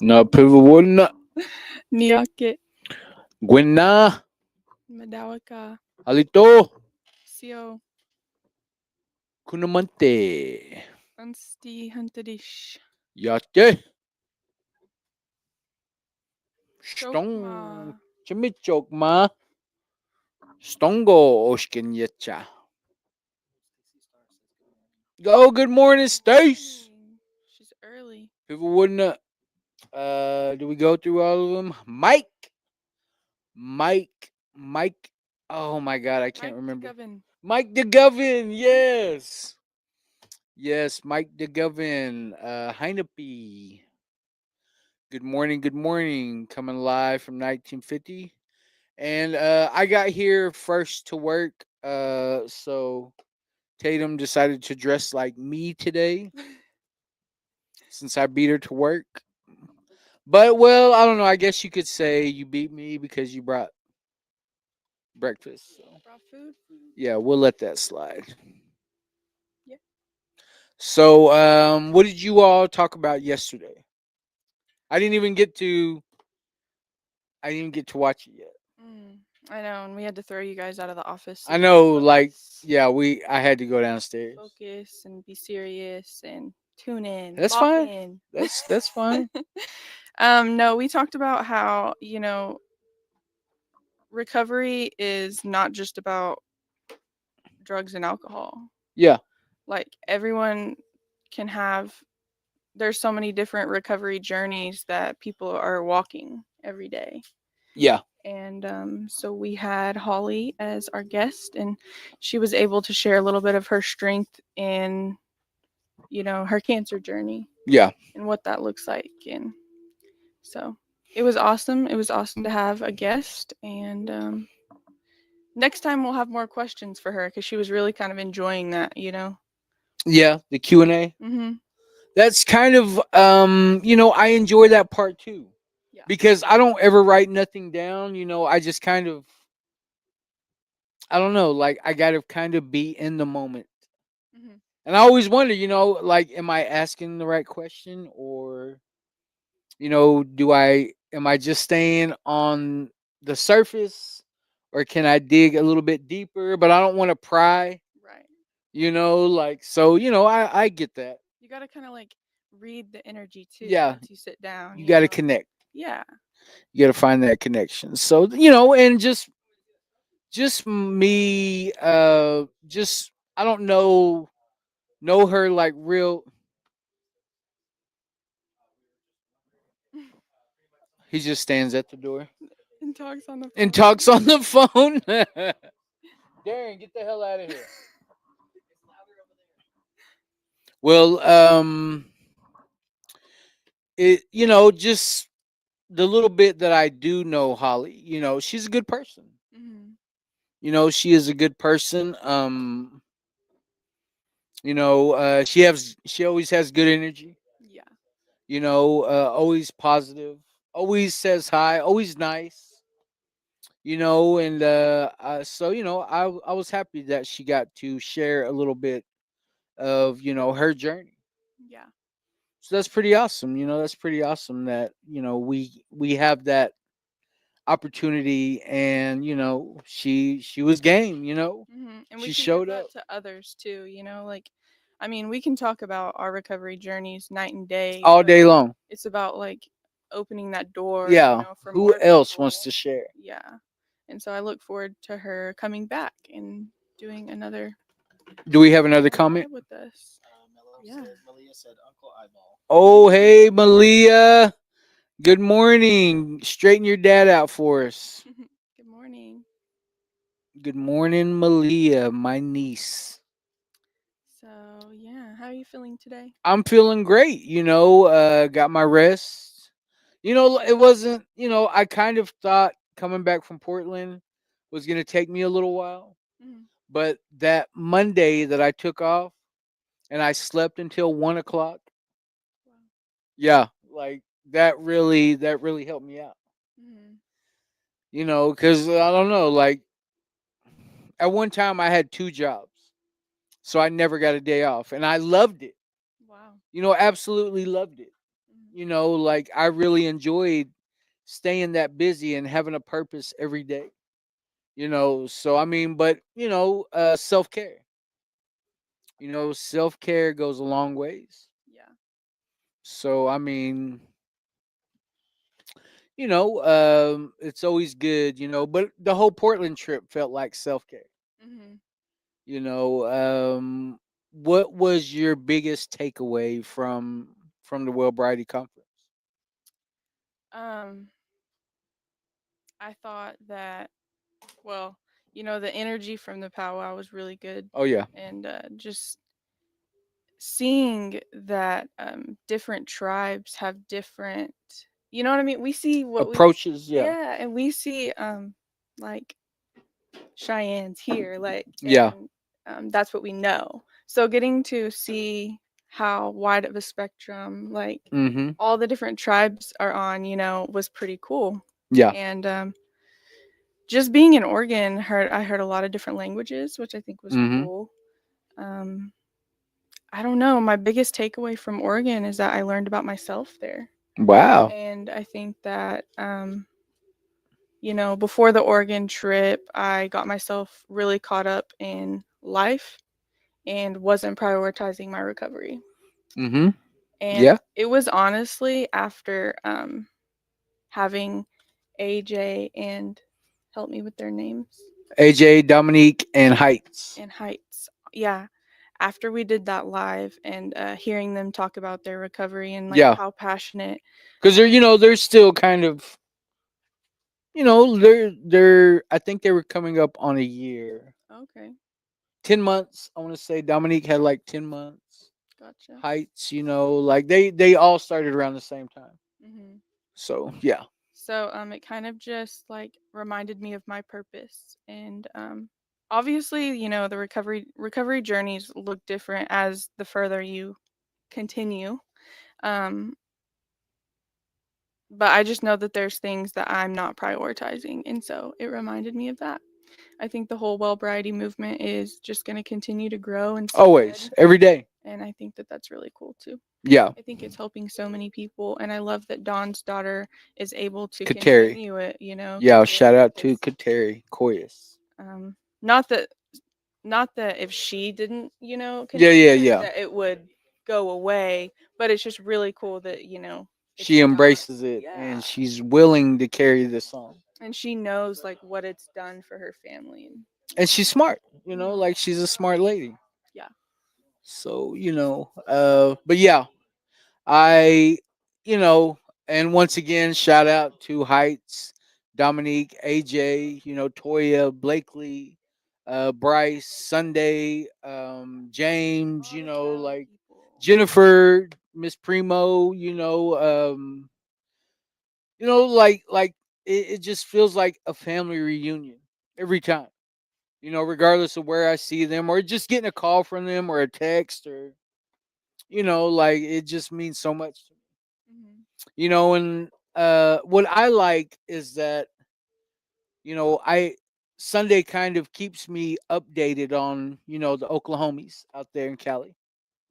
Napivawuna. Niake. Gwena. Madawaka. Alito. Sio. Kunamante. Unsti Huntadish. Yate. Stong. Chokma. Chimichokma. Stongo Oshkin Yacha. Oh, good morning, Stace. She's early. People wouldn't. Do we go through all of them? Mike. Oh my God, I can't remember. DeGovin. Mike DeGovin. Yes, Mike DeGovin. Heinepe. Good morning. Good morning. Coming live from 1950, and I got here first to work. So Tatum decided to dress like me today since I beat her to work. But well, I don't know. I guess you could say you beat me because you brought breakfast. So. Brought food. Yeah, we'll let that slide. Yeah. So, what did you all talk about yesterday? I didn't even get to. I didn't even get to watch it yet. I know, and we had to throw you guys out of the office. So I know, you could like, focus. yeah, I had to go downstairs. Focus and be serious and tune in. That's lock fine. in. That's fine. No, we talked about how, recovery is not just about drugs and alcohol. Yeah, Like everyone can have there's so many different recovery journeys that people are walking every day. yeah, And so we had Holly as our guest, and she was able to share a little bit of her strength in, her cancer journey yeah. and what that looks like. And so it was awesome. It was awesome to have a guest. And next time we'll have more questions for her because she was really kind of enjoying that. Yeah, the Q&A. Mm-hmm. That's kind of I enjoy that part too. Yeah. Because I don't ever write nothing down, I just kind of I don't know, like I got to kind of be in the moment. Mm-hmm. And I always wonder, like am I asking the right question or do I am I just staying on the surface or can I dig a little bit deeper, but I don't want to pry, Right. like so, I get that. You got to kind of like read the energy too Yeah, once you sit down, you got to connect. Yeah. You got to find that connection. So, and just me just I don't know her like real. He just stands at the door And talks on the phone. and talks on the phone. Darren, get the hell out of here. Well, it just the little bit that I do know Holly, she's a good person. Mm-hmm. She is a good person. She always has good energy. Yeah. Always positive, always says hi, always nice. And so I was happy that she got to share a little bit of her journey. Yeah. So that's pretty awesome. That's pretty awesome that we have that opportunity, and she was game. Mm-hmm. And we She can give showed that up to others too, like, I mean, we can talk about our recovery journeys night and day, all but day long. it's about like opening that door, Yeah, for who more else people. wants to share? Yeah. And so I look forward to her coming back and doing another Do we have another comment? live with us. Yeah. Malia said Uncle Eyeball. Oh, hey, Malia. Good morning. Straighten your dad out for us. Good morning. Good morning, Malia, my niece. So, yeah, how are you feeling today? I'm feeling great. Got my rest. It wasn't, I kind of thought coming back from Portland was going to take me a little while. Mm-hmm. But that Monday that I took off and I slept until 1 o'clock, Wow. yeah, like that really helped me out. Mm-hmm. Because I don't know, like at one time I had two jobs, so I never got a day off, and I loved it. Wow. Absolutely loved it. like I really enjoyed staying that busy and having a purpose every day. So I mean, but self-care. Self-care goes a long ways. Yeah. So I mean, it's always good, but the whole Portland trip felt like self-care. Hmm. You know, what was your biggest takeaway from the Will Bridie conference? Um, I thought that, well, the energy from the powwow was really good, Oh yeah, and just seeing that different tribes have different, you know what I mean? We see what we, approaches. Yeah, yeah, and we see like Cheyennes here, like, yeah. and that's what we know. So getting to see how wide of a spectrum, like, Mm-hmm. all the different tribes are on, was pretty cool. Yeah. And just being in Oregon, I heard a lot of different languages, which I think was Mm-hmm. cool. Um, I don't know. My biggest takeaway from Oregon is that I learned about myself there, Wow. and I think that before the Oregon trip, I got myself really caught up in life and wasn't prioritizing my recovery. Mm-hmm. And Yeah. it was honestly after having AJ and, help me with their names, AJ, Dominique, and Heights. and Heights. Yeah. After we did that live and hearing them talk about their recovery and like Yeah, how passionate. because they're still kind of, they're. I think they were coming up on a year, Okay. 10 months. I want to say Dominique had like 10 months. Gotcha. Heights, like they all started around the same time. Hmm. So yeah. So it kind of just like reminded me of my purpose, and obviously, the recovery journeys look different as the further you continue. Um, but I just know that there's things that I'm not prioritizing, and so it reminded me of that. I think the whole well-variety movement is just going to continue to grow and Always, spread, every day. and I think that that's really cool too. Yeah. I think it's helping so many people, and I love that Dawn's daughter is able to Kateri. continue it. Yeah. Shout Kateri, out to 'cause, Kateri Koyas. um, not that if she didn't, Yeah, continue yeah, it, yeah. that it would go away, but it's just really cool that it's She not. embraces it Yeah, and she's willing to carry this on. and she knows like what it's done for her family. And And she's smart, Mhm. like she's a smart lady. Yeah. So, but yeah, I, you know, and once again, shout out to Heights, Dominique, AJ, Toya, Blakely, Bryce, Sunday, James, All the Cali like people. Jennifer, Miss Primo, like it just feels like a family reunion every time. Regardless of where I see them or just getting a call from them or a text or like it just means so much to me. Hmm. And what I like is that I Sunday kind of keeps me updated on the Oklahomies out there in Cali,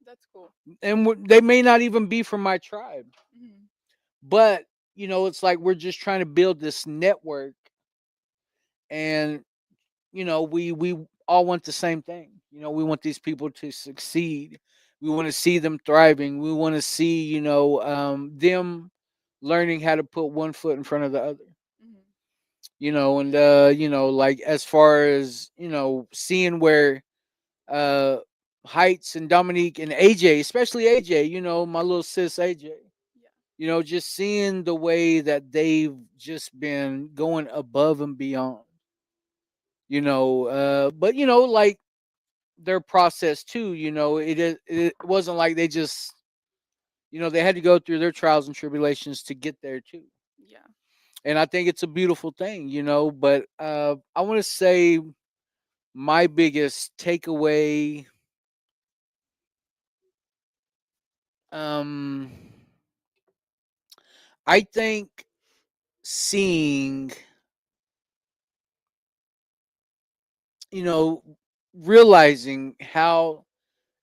That's cool. and they may not even be from my tribe, Hmm. but it's like we're just trying to build this network, and we all want the same thing. We want these people to succeed. We want to see them thriving. We want to see them learning how to put one foot in front of the other. Hmm. And like as far as seeing where uh Heights and Dominique and AJ, especially AJ, my little sis AJ, Yeah. just seeing the way that they've just been going above and beyond, but like their process too, it wasn't like they just they had to go through their trials and tribulations to get there too. Yeah. And I think it's a beautiful thing, but I want to say my biggest takeaway, um I think seeing, you know realizing how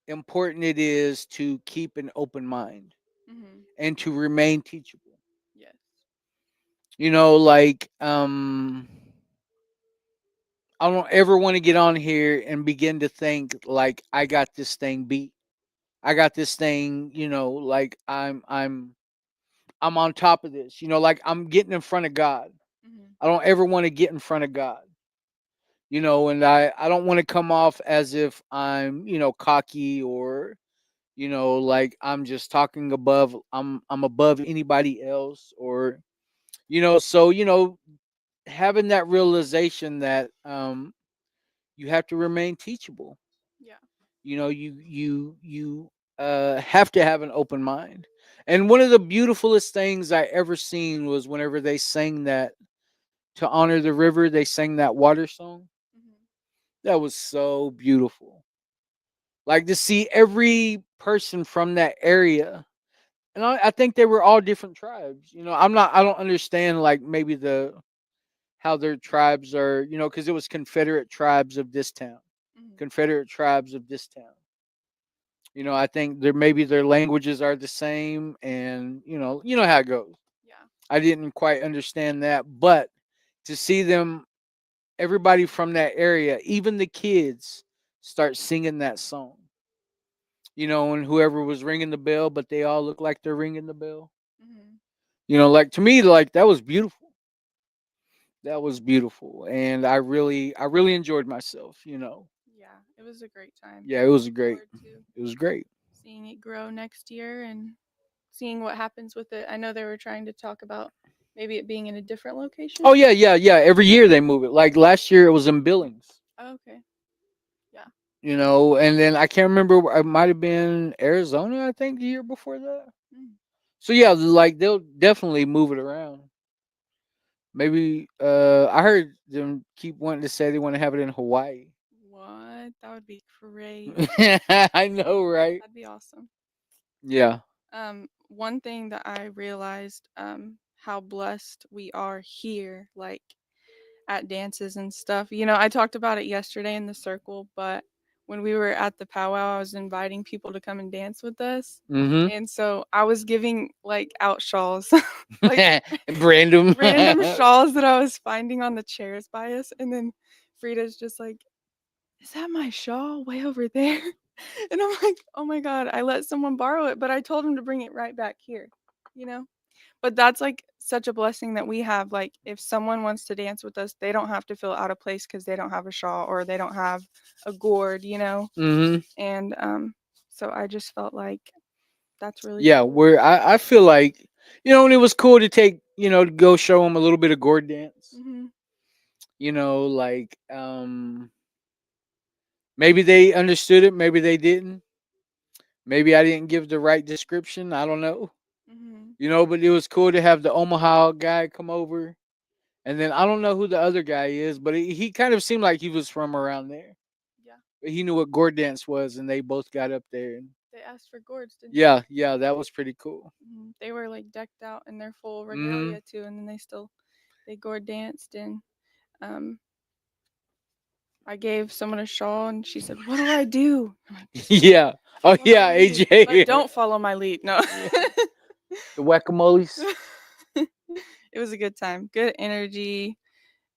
important it is to keep an open mind. Mhm. and to remain teachable. Yes. You know, like I don't ever want to get on here and begin to think like I got this thing beat. I got this thing, like I'm on top of this. Like I'm getting in front of God. Mhm. I don't ever want to get in front of God. And I don't want to come off as if I'm, cocky or, like I'm just talking above I'm above anybody else or so having that realization that you have to remain teachable. Yeah. You have to have an open mind. And one of the beautifulest things I ever seen was whenever they sang that to honor the river, they sang that water song. Mhm. That was so beautiful. Like to see every person from that area. And I think they were all different tribes. I don't understand like maybe how their tribes are, because it was Confederate tribes of this town, Mhm. Confederate tribes of this town. I think maybe their languages are the same, and you know how it goes. Yeah. I didn't quite understand that, but to see them, everybody from that area, even the kids, start singing that song. And whoever was ringing the bell, but they all look like they're ringing the bell. Mhm. Like to me, like that was beautiful. That was beautiful, and I really enjoyed myself. Yeah. It was a great time. Yeah, it was Look great. forward to It was great. seeing it grow next year and seeing what happens with it. I know they were trying to talk about maybe it being in a different location. Oh yeah, yeah, yeah. Every year they move it. Like last year, it was in Billings. Oh, okay. Yeah. And then I can't remember. It might have been Arizona. I think the year before that. Mm. So yeah, like they'll definitely move it around. Maybe I heard them keep wanting to say they want to have it in Hawaii. What? That would be crazy. I know, right? That'd be awesome. Yeah. One thing that I realized, how blessed we are here, like at dances and stuff. I talked about it yesterday in the circle, but when we were at the powwow, I was inviting people to come and dance with us. Mm-hmm. And so I was giving like out shawls, like Random. random shawls that I was finding on the chairs by us. And then Frida's just like, is that my shawl way over there? And I'm like, oh my God, I let someone borrow it, but I told him to bring it right back here, you know? But that's like such a blessing that we have. Like, if someone wants to dance with us, they don't have to feel out of place because they don't have a shawl or they don't have a gourd. Mm-hmm. And so I just felt like that's really Yeah, cool. where I feel like and it was cool to take to go show them a little bit of gourd dance. Hmm. Like maybe they understood it, maybe they didn't. Maybe I didn't give the right description. I don't know. Hmm. But it was cool to have the Omaha guy come over. And then I don't know who the other guy is, but he kind of seemed like he was from around there. Yeah. But he knew what gourd dance was, and they both got up there. And They asked for gourds, didn't they? yeah, yeah, that was pretty cool. They were like decked out in their full Hmm. regalia too, and then they gourd danced and um I gave someone a shawl and she said, "What do I do?" I'm like, "Just Yeah. Oh follow yeah, my lead, AJ. but don't follow my lead." No. Yeah. The whack-a-moles. It was a good time. Good energy.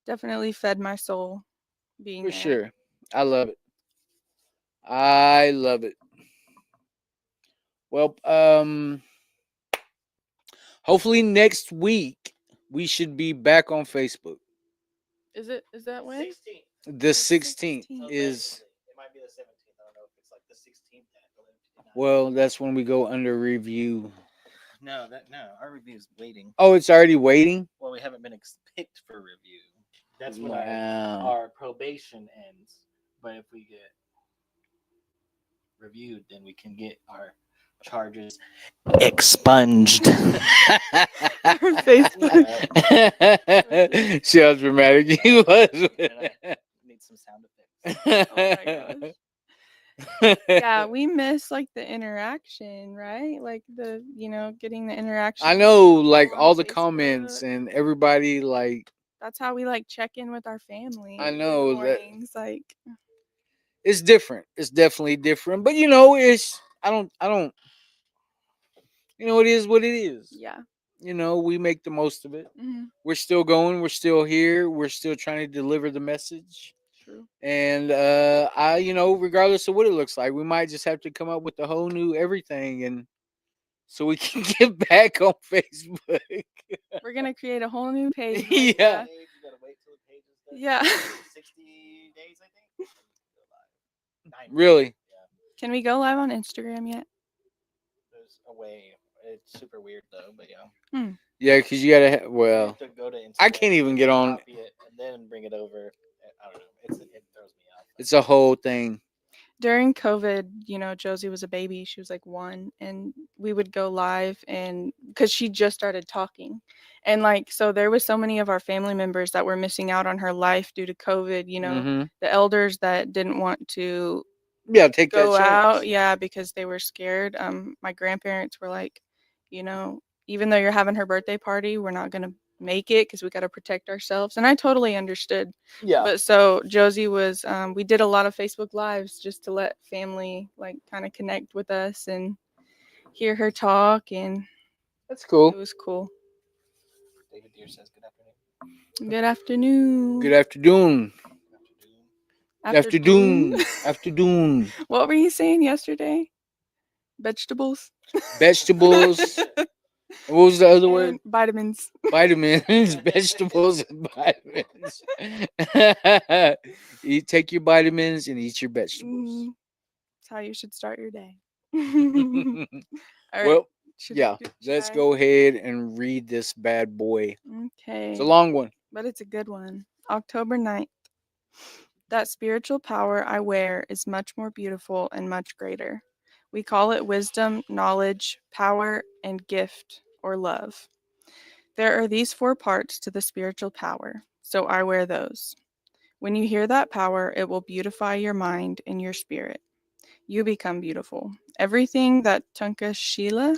Definitely fed my soul being For there. sure. I love it. I love it. Well, hopefully next week we should be back on Facebook. Is that when? 16th. The 16th 16th. is It might be the 17th. I don't know if it's like the 16th yet. well, that's when we go under review. No, our review is waiting. Oh, it's already waiting? Well, we haven't been picked for review. That's when Wow. our probation ends. But if we get reviewed, then we can get our charges expunged. Facebook. See how dramatic he was. Need some sound effects. Oh my gosh. Yeah, we miss like the interaction, right? Like getting the interaction. I with know, people like on all the comments Facebook. and everybody, like That's how we like check in with our family. I in the know that mornings, like it's different. It's definitely different, but it's I don't. it is what it is. Yeah. We make the most of it. Hmm. We're still going. We're still here. We're still trying to deliver the message. True. And regardless of what it looks like, we might just have to come up with a whole new everything, and so we can get back on Facebook. We're gonna create a whole new page. Yeah. You gotta wait till the page is done. Yeah. 60 days, I think. 90. Really? Yeah. Can we go live on Instagram yet? There's a way. It's super weird though, but yeah. Yeah, because you gotta. You Well, have to go to Instagram, I can't even get on. copy it, and then bring it over. I don't know. It throws me off. It's a whole thing. During COVID, Josie was a baby. She was like 1, and we would go live, and because she just started talking, and so there was so many of our family members that were missing out on her life due to COVID. Mhm. The elders that didn't want to Yeah, take go that chance. out, yeah, because they were scared. My grandparents were like, even though you're having her birthday party, we're not gonna make it because we got to protect ourselves, and I totally understood. Yeah. But so Josie was, we did a lot of Facebook lives just to let family kind of connect with us and hear her talk, and That's it cool. was cool. David Deere says good afternoon. Good afternoon. Good afternoon. Afternoon. Afternoon. Afternoon. What were you saying yesterday? Vegetables. Vegetables. What was the other word? And vitamins. Vitamins, vegetables, and vitamins. Take your vitamins and eat your vegetables. That's how you should start your day. Well, All right. yeah, let's go ahead and read this bad boy. Okay. It's a long one. But it's a good one. October 9th. That spiritual power I wear is much more beautiful and much greater. We call it wisdom, knowledge, power, and gift, or love. There are these 4 parts to the spiritual power, so I wear those. When you hear that power, it will beautify your mind and your spirit. You become beautiful. Everything that Tankashila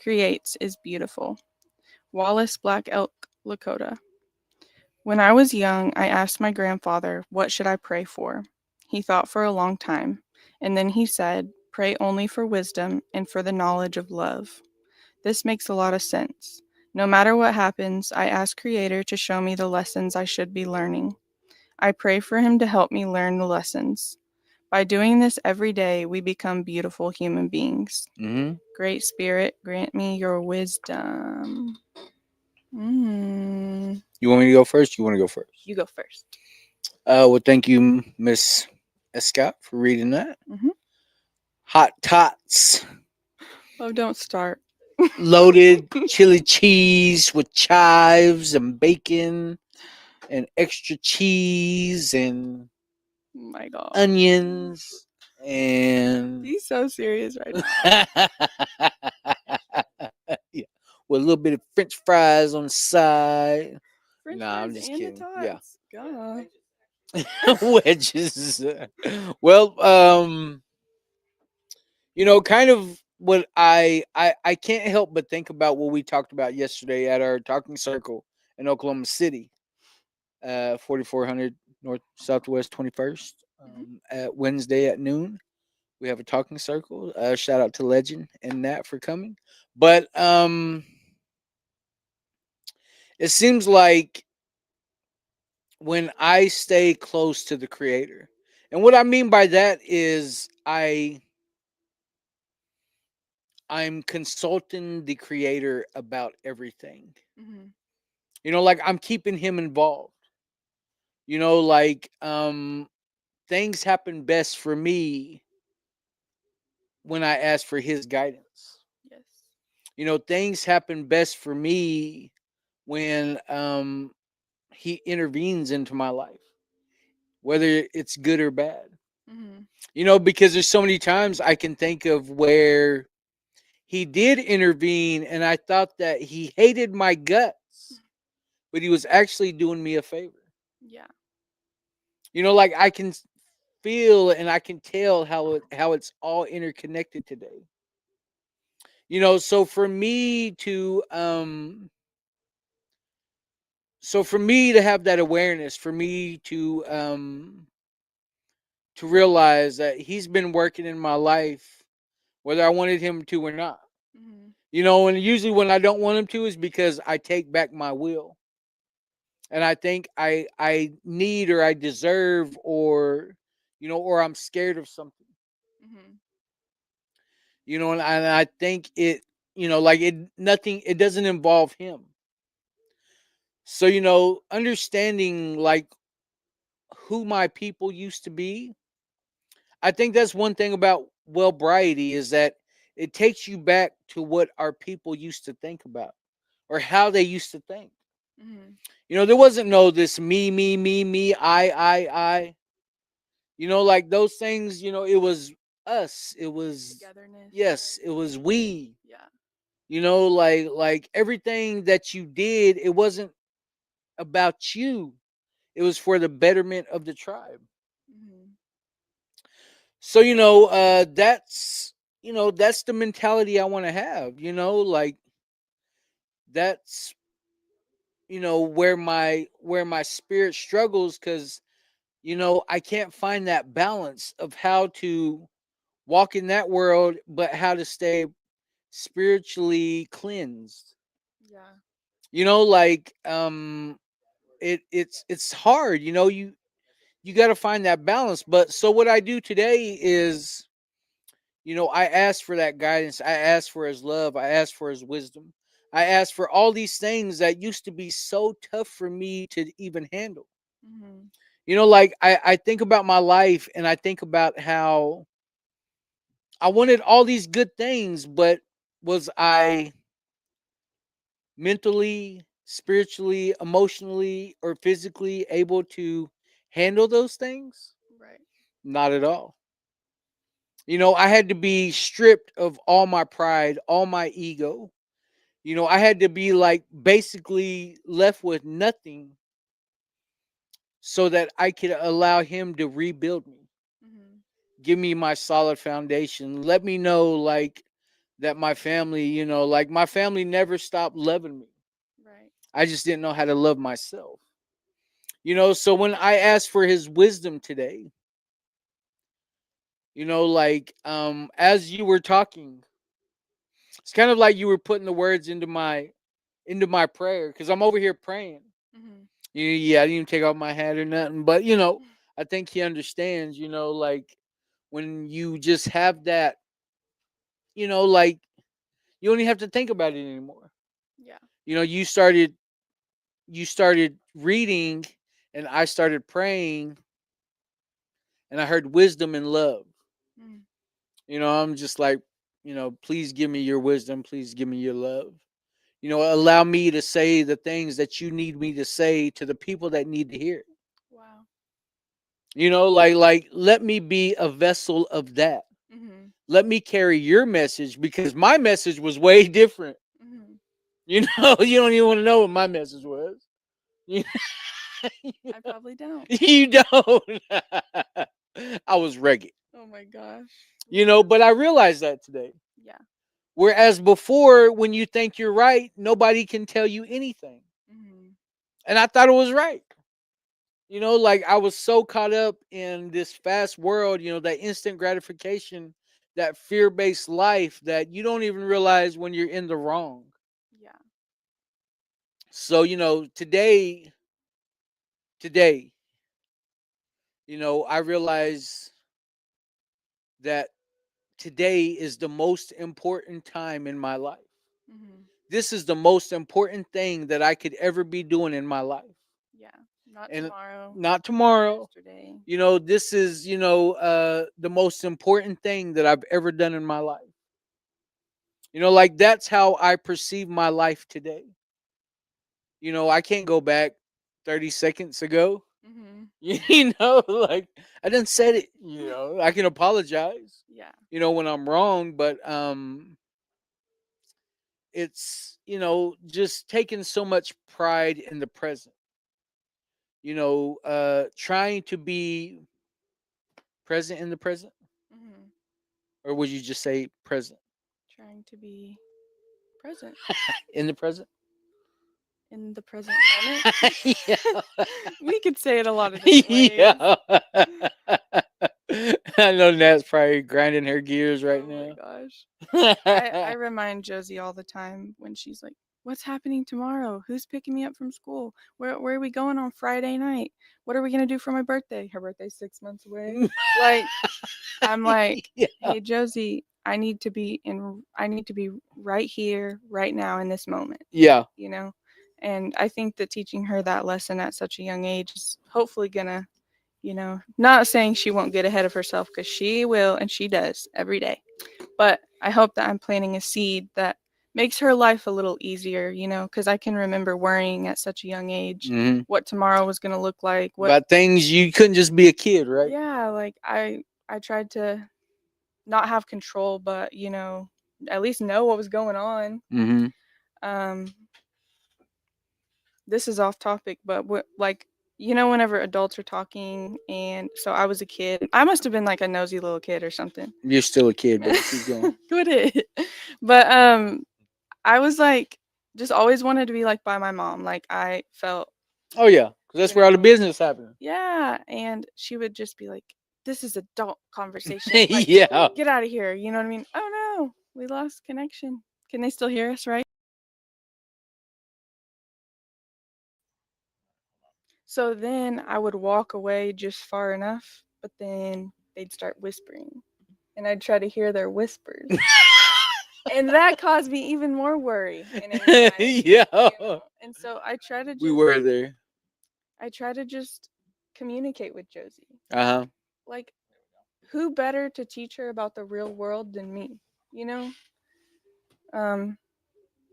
creates is beautiful. Wallace Black Elk, Lakota. When I was young, I asked my grandfather, what should I pray for? He thought for a long time, and then he said, pray only for wisdom and for the knowledge of love. This makes a lot of sense. No matter what happens, I ask Creator to show me the lessons I should be learning. I pray for him to help me learn the lessons. By doing this every day, we become beautiful human beings. Mm-hmm. Great Spirit, grant me your wisdom. You want me to go first? You want to go first? You go first. Well, thank you, Miss Escott, for reading that. Mhm. Hot tots, Oh, don't start. loaded chili cheese with chives and bacon and extra cheese and Oh my God. onions and He's so serious right now. yeah, with a little bit of French fries on the side. French Nah, I'm fries just and kidding. the Yeah. tots. God. Wedges. Well, kind of what I can't help but think about what we talked about yesterday at our talking circle in Oklahoma City, 4400 North Southwest 21st, at Wednesday at noon. We have a talking circle. Shout out to Legend and Nat for coming. But it seems like when I stay close to the Creator, and what I mean by that is I'm consulting the Creator about everything. Mhm. Like I'm keeping him involved. Things happen best for me when I ask for his guidance. Yes. Things happen best for me when he intervenes into my life, whether it's good or bad. Mhm. Because there's so many times I can think of where he did intervene and I thought that he hated my guts, but he was actually doing me a favor. Yeah. Like I can feel and I can tell how it's all interconnected today. So for me to have that awareness, for me to realize that he's been working in my life whether I wanted him to or not. Mm-hmm. You know, and usually when I don't want him to is because I take back my will. And I think I need or I deserve or or I'm scared of something. Mm-hmm. And I think it, like it doesn't involve him. So, understanding like who my people used to be, I think that's one thing about Wellbriety is that it takes you back to what our people used to think about or how they used to think. Mm-hmm. There wasn't no this me, I. Like those things, it was us. It was Togetherness. yes, it was we. Yeah. Like everything that you did, it wasn't about you. It was for the betterment of the tribe. Mm-hmm. So, that's the mentality I want to have, like that's where my spirit struggles cuz I can't find that balance of how to walk in that world but how to stay spiritually cleansed. Yeah. Like it's hard, you got to find that balance. But so what I do today is I ask for that guidance. I ask for his love. I ask for his wisdom. I ask for all these things that used to be so tough for me to even handle. Mm-hmm. Like I think about my life and I think about how I wanted all these good things, but was I mentally, spiritually, emotionally, or physically able to handle those things? Right. Not at all. I had to be stripped of all my pride, all my ego. I had to be like basically left with nothing so that I could allow him to rebuild me, Mm-hmm. give me my solid foundation, let me know like that my family, like my family never stopped loving me. Right. I just didn't know how to love myself. So when I asked for his wisdom today, like as you were talking, it's kind of like you were putting the words into my prayer because I'm over here praying. Mm-hmm. Yeah, I didn't even take off my hat or nothing, but I think he understands. Like when you just have that, like you don't even have to think about it anymore. Yeah. You started reading, and I started praying, and I heard wisdom and love. Mm. I'm just like, please give me your wisdom, please give me your love. Allow me to say the things that you need me to say to the people that need to hear it. Wow. Like let me be a vessel of that. Mm-hmm. Let me carry your message because my message was way different. Mm-hmm. You don't even want to know what my message was. You, I probably don't. you don't. I was rugged, Oh my gosh. but I realized that today. Yeah. Whereas before, when you think you're right, nobody can tell you anything. Mm-hmm. And I thought it was right. Like I was so caught up in this fast world, that instant gratification, that fear based life that you don't even realize when you're in the wrong. Yeah. So, today, I realize that today is the most important time in my life. Mm-hmm. This is the most important thing that I could ever be doing in my life. Yeah. Not And tomorrow. not tomorrow. Yesterday. This is, the most important thing that I've ever done in my life. Like that's how I perceive my life today. I can't go back 30 seconds ago. Mm-hmm. Like I didn't said it, I can apologize, Yeah. when I'm wrong, but it's, just taking so much pride in the present. Trying to be present in the present, Mm-hmm. or would you just say present Trying to be present in the present? in the present moment. Yeah. We could say it a lot of different ways. Yeah. I know Nat's probably grinding her gears right Oh my now. gosh. I remind Josie all the time when she's like, "What's happening tomorrow? Who's picking me up from school? Where are we going on Friday night? What are we gonna do for my birthday?" Her birthday's 6 months away. Like, I'm like, Yeah. "Hey Josie, I need to be right here, right now in this moment." Yeah. You know? And I think that teaching her that lesson at such a young age is hopefully gonna, not saying she won't get ahead of herself because she will and she does every day. But I hope that I'm planting a seed that makes her life a little easier, because I can remember worrying at such a young age hmm what tomorrow was going to look like. About things you couldn't just be a kid, right? Yeah, like I tried to not have control, but at least know what was going on. Mm-hmm. Um, this is off topic, but whenever adults are talking, and so I was a kid. I must have been like a nosy little kid or something. You're still a kid, but keep going. Quit it. But I was like, just always wanted to be like by my mom. Like I felt, Oh yeah, because that's you where all the know, business happened. yeah. And she would just be like, "This is adult conversation. Like, Yeah. get out of here." You know what I mean? Oh no, we lost connection. Can they still hear us? Right? So then I would walk away just far enough, but then they'd start whispering, and I'd try to hear their whispers. And that caused me even more worry and anxiety. Yeah. And so We were there. I try to just communicate with Josie. Uh-huh. Like, who better to teach her about the real world than me? You know? Um,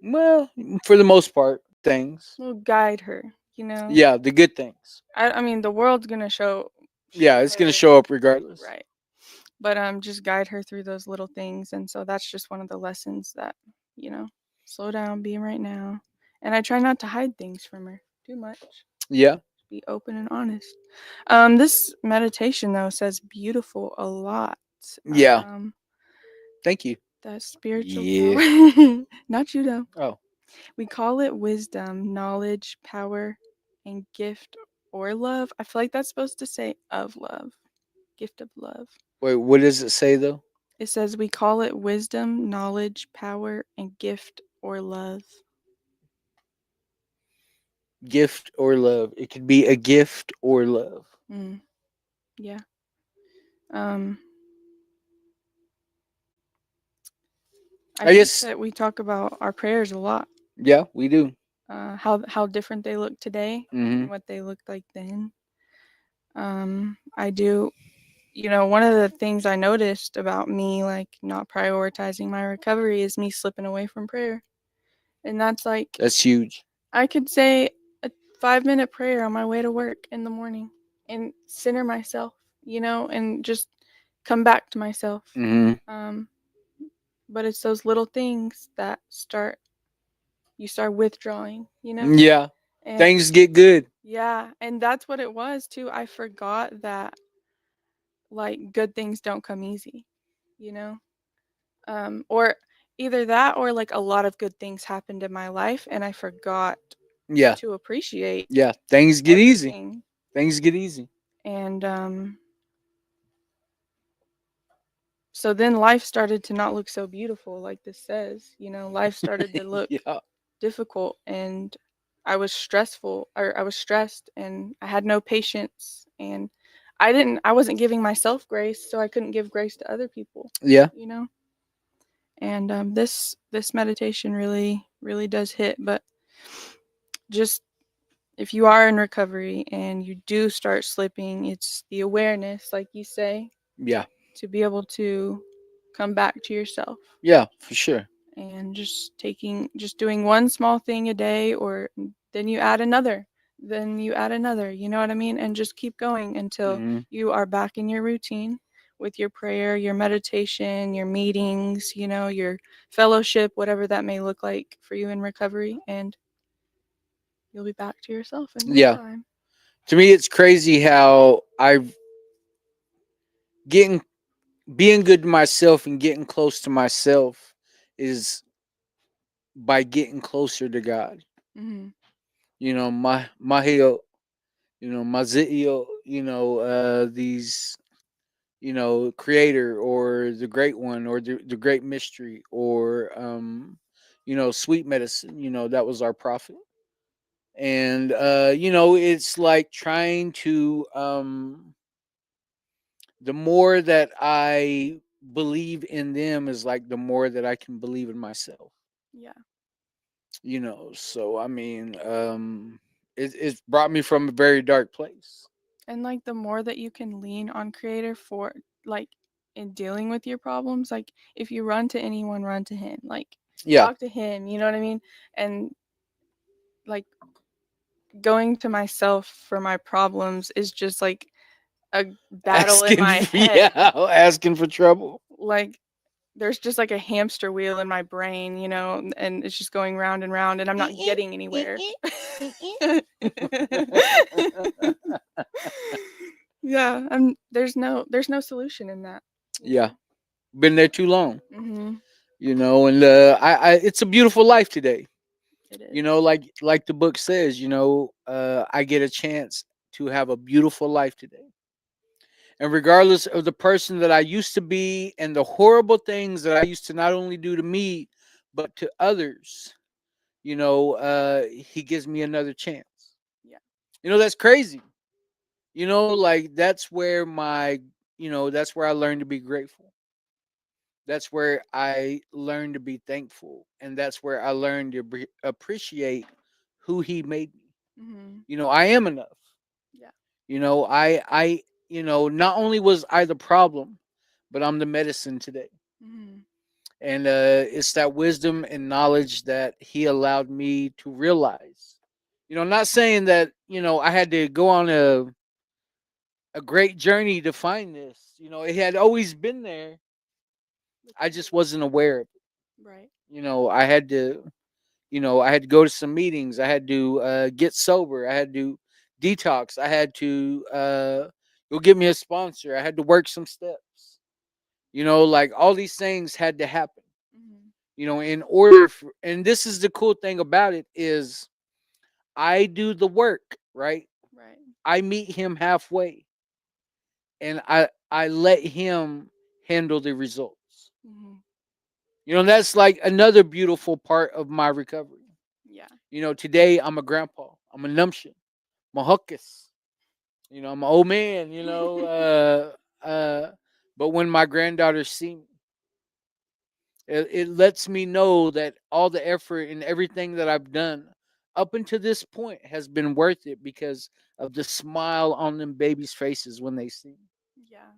Well, for the most part, things. will guide her. Yeah, the good things. I mean, the world's gonna show Yeah, it's gonna her, show up regardless. right. But just guide her through those little things. And so that's just one of the lessons that, slow down, be right now. And I try not to hide things from her too much. Yeah. Be open and honest. This meditation though says beautiful a lot. Yeah. Um, Thank you. that spiritual Yeah. power. Not you though. Oh. We call it wisdom, knowledge, power, and gift or love. I feel like that's supposed to say of love. Gift of love. Wait, what does it say though? It says we call it wisdom, knowledge, power, and gift or love. Gift or love. It could be a gift or love. Mm, yeah. Um, I think guess that we talk about our prayers a lot. yeah, we do. How different they look today Mm-hmm. and what they looked like then. I do. One of the things I noticed about me, like not prioritizing my recovery, is me slipping away from prayer. And that's like, That's huge. I could say a 5-minute prayer on my way to work in the morning and center myself, and just come back to myself. Mm-hmm. But it's those little things that you start withdrawing. Yeah. And Things get good. yeah, and that's what it was too. I forgot that like good things don't come easy, you know? Or either that or like a lot of good things happened in my life and I forgot Yeah. to appreciate Yeah. Things get easy. everything. Things get easy. And so then life started to not look so beautiful like this says. Life started to look Yeah. difficult and I was stressed and I had no patience and I wasn't giving myself grace, so I couldn't give grace to other people, Yeah. And this meditation really really does hit. But just if you are in recovery and you do start slipping, it's the awareness, like you say, Yeah. to be able to come back to yourself. Yeah, for sure. And just doing one small thing a day, or then you add another, you know what I mean, and just keep going until Mm-hmm. you are back in your routine with your prayer, your meditation, your meetings, your fellowship, whatever that may look like for you in recovery, and you'll be back to yourself in no Yeah. time. To me, it's crazy how I've being good to myself and getting close to myself is by getting closer to God. Mm-hmm. My heel, my zitio, these creator, or the great one, or the great mystery, or sweet medicine. That was our prophet. And it's like trying to the more that I believe in them is like the more that I can believe in myself. Yeah. So I mean, it's brought me from a very dark place. And like the more that you can lean on creator for like in dealing with your problems, like if you run to anyone, run to him. Like Yeah. talk to him, you know what I mean? And like going to myself for my problems is just like a battle in my head. Asking for trouble. Like there's just like a hamster wheel in my brain, and it's just going round and round and I'm not getting anywhere. Yeah, there's no solution in that. Yeah, been there too long. Mm-hmm. And I it's a beautiful life today. It is. Like the book says, I get a chance to have a beautiful life today. And regardless of the person that I used to be and the horrible things that I used to not only do to me, but to others, he gives me another chance. Yeah. That's crazy. Like that's where that's where I learned to be grateful. That's where I learned to be thankful. And that's where I learned to appreciate who he made me. Mm-hmm. I am enough. Yeah. I not only was I the problem, but I'm the medicine today. Mm-hmm. And it's that wisdom and knowledge that he allowed me to realize. Not saying that, I had to go on a great journey to find this. It had always been there. I just wasn't aware of it. Right. I had to, I had to go to some meetings. I had to get sober. I had to detox. I had to go get me a sponsor. I had to work some steps. Like all these things had to happen. Mm-hmm. In order for, and this is the cool thing about it is I do the work, right? Right. I meet him halfway, and I let him handle the results. Mm-hmm. That's like another beautiful part of my recovery. Yeah. Today I'm a grandpa. I'm a numption. I'm a hookus. I'm an old man, but when my granddaughters see me, it lets me know that all the effort and everything that I've done up until this point has been worth it because of the smile on them babies' faces when they see me. Yeah.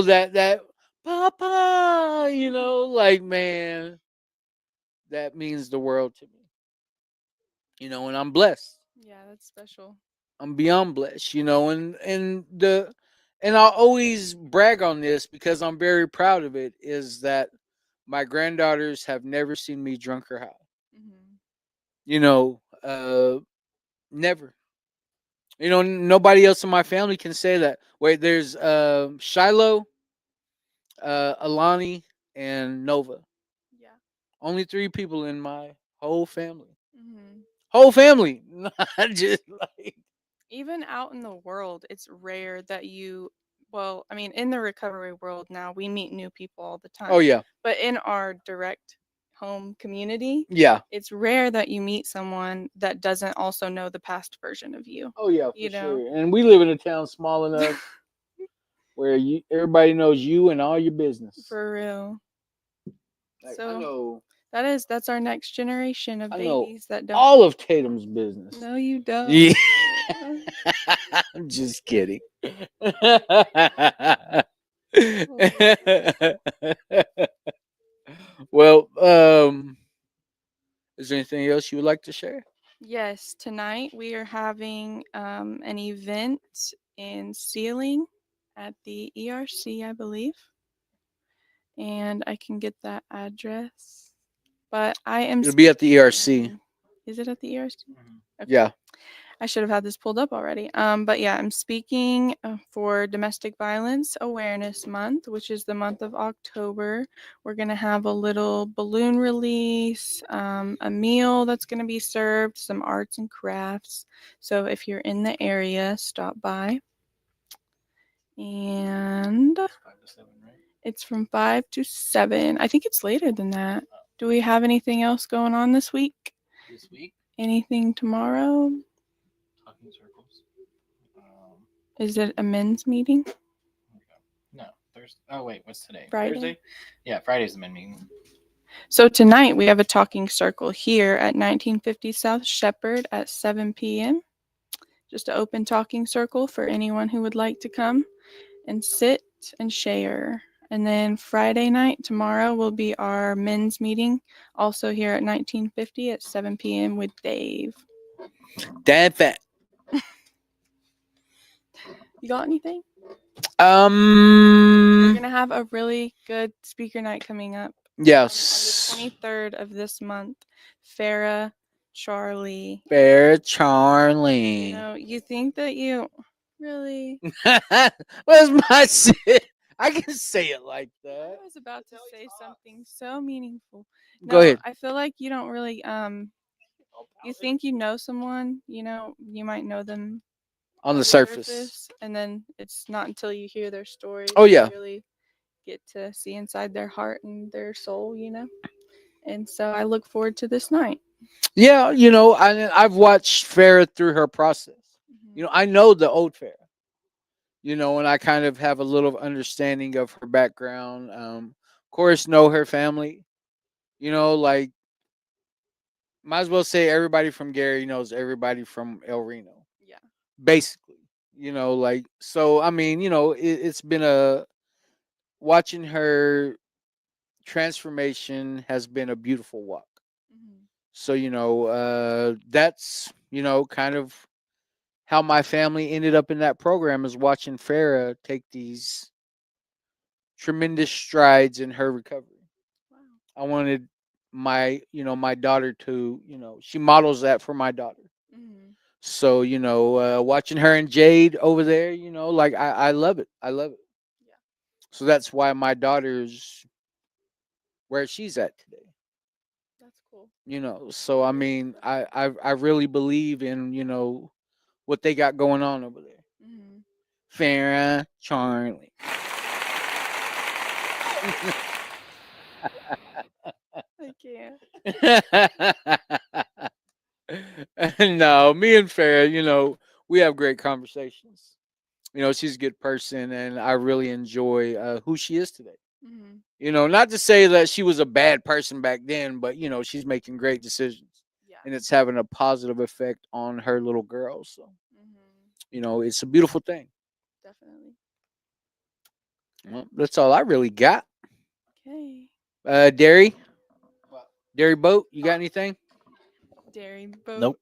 That Papa, like, man, that means the world to me. And I'm blessed. Yeah, that's special. I'm beyond blessed, and I'll always brag on this because I'm very proud of it, is that my granddaughters have never seen me drunk or high. Mm-hmm. Never. Nobody else in my family can say that. Wait, there's Shiloh, Alani, and Nova. Yeah. Only 3 people in my whole family. Mm-hmm. Whole family. Not just like. Even out in the world, it's rare that well, I mean, in the recovery world now, we meet new people all the time. Oh yeah. But in our direct home community, Yeah. it's rare that you meet someone that doesn't also know the past version of you. Oh yeah, for You know? sure. And we live in a town small enough where everybody knows you and all your business. For real. Like, So I know that's our next generation of I know babies that don't. all of Tatum's business. No, you don't. Yeah. I'm just kidding. Well, is there anything else you would like to share? Yes, tonight we are having an event in Sealing at the ERC, I believe. And I can get that address. But I am. It'll be at the ERC. Is it at the ERC? Okay. Yeah. I should have had this pulled up already. But yeah, I'm speaking for Domestic Violence Awareness Month, which is the month of October. We're going to have a little balloon release, a meal that's going to be served, some arts and crafts. So if you're in the area, stop by. And to 7, right? It's from 5 to 7. I think it's later than that. Do we have anything else going on this week? This week, Anything tomorrow? talking circles. Is it a men's meeting? No, Thursday. Oh wait, what's today? Friday? Thursday. Yeah, Friday's the men meeting. So tonight we have a talking circle here at 1950 South Shepherd at 7 p.m. Just an open talking circle for anyone who would like to come and sit and share. And then Friday night, tomorrow, will be our men's meeting, also here at 1950 at 7 p.m. with Dave. Damn fat. You got anything? We're going to have a really good speaker night coming up. Yes. On the 23rd of this month. Farah, Charlie. Fair Charlie. You know, you think that you really... What's my shit? I can say it like I that. was about to say something so meaningful. Go ahead. I feel like you don't really you think you know someone, you know, you might know them On the surface. and then it's not until you hear their story Oh, that you yeah. really get to see inside their heart and their soul, you know. And so I look forward to this night. Yeah, you know, I've watched Farah through her process. You know, I know the old Farah. You know, and I kind of have a little understanding of her background. Of course, know her family. You know, like, might as well say everybody from Gary knows everybody from El Reno. Yeah. Basically, you know, like, so, I mean, you know, it's been watching her transformation has been a beautiful walk. So, you know, that's, you know, kind of how my family ended up in that program, is watching Farah take these tremendous strides in her recovery. Wow. I wanted my daughter to, you know, she models that for my daughter. So, you know, watching her and Jade over there, you know, like, I love it. I love it. Yeah. So that's why my daughter's where she's at today. That's cool. You know, so I mean, I really believe in, you know, what they got going on over there. Farah Charlie. I can't. No, me and Farah, you know, we have great conversations. You know, she's a good person, and I really enjoy who she is today. You know, not to say that she was a bad person back then, but, you know, she's making great decisions. Yeah. And it's having a positive effect on her little girl. So, you know, it's a beautiful thing. Definitely. Well, that's all I really got. Okay. Dairy Boat, you got anything? Dairy boat. Nope.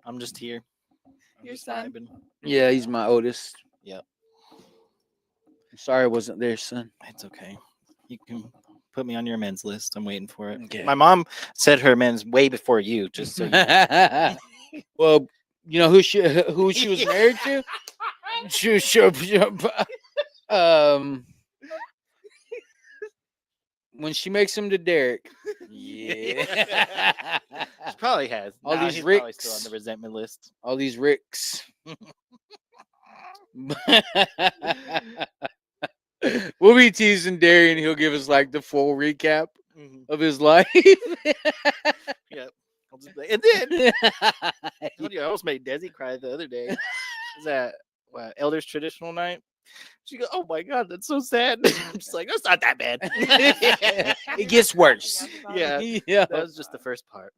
I'm just here. I'm Your just son? vibing. Yeah, he's my oldest. Yep. I'm sorry I wasn't there, son. It's okay. You can put me on your men's list. I'm waiting for it. Okay. My mom said her men's way before you, just so you know. Well, you know who she was married to? When she makes him to Derek. Yeah. She probably has. All these he's probably still on Ricks. the resentment list. All these Ricks. We'll be teasing Darian. He'll give us like the full recap of his life. Yep. And then I told you I almost made Desi cry the other day. Is that Elders Traditional Night? She goes, "Oh my God, that's so sad." I'm just like, "That's not that bad." It gets worse. Yeah. Yeah. That was just the first part.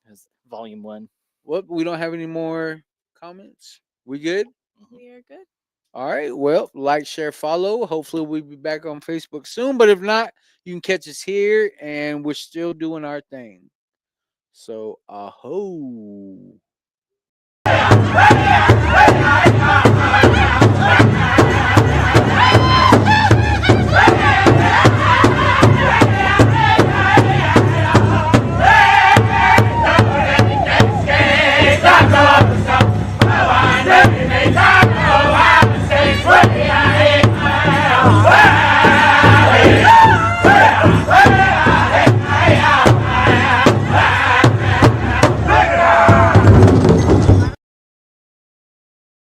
It was volume 1. What? We don't have any more comments? We good? We are good. All right. Well, like, share, follow. Hopefully, we'll be back on Facebook soon. But if not, you can catch us here, and we're still doing our thing. So, aho.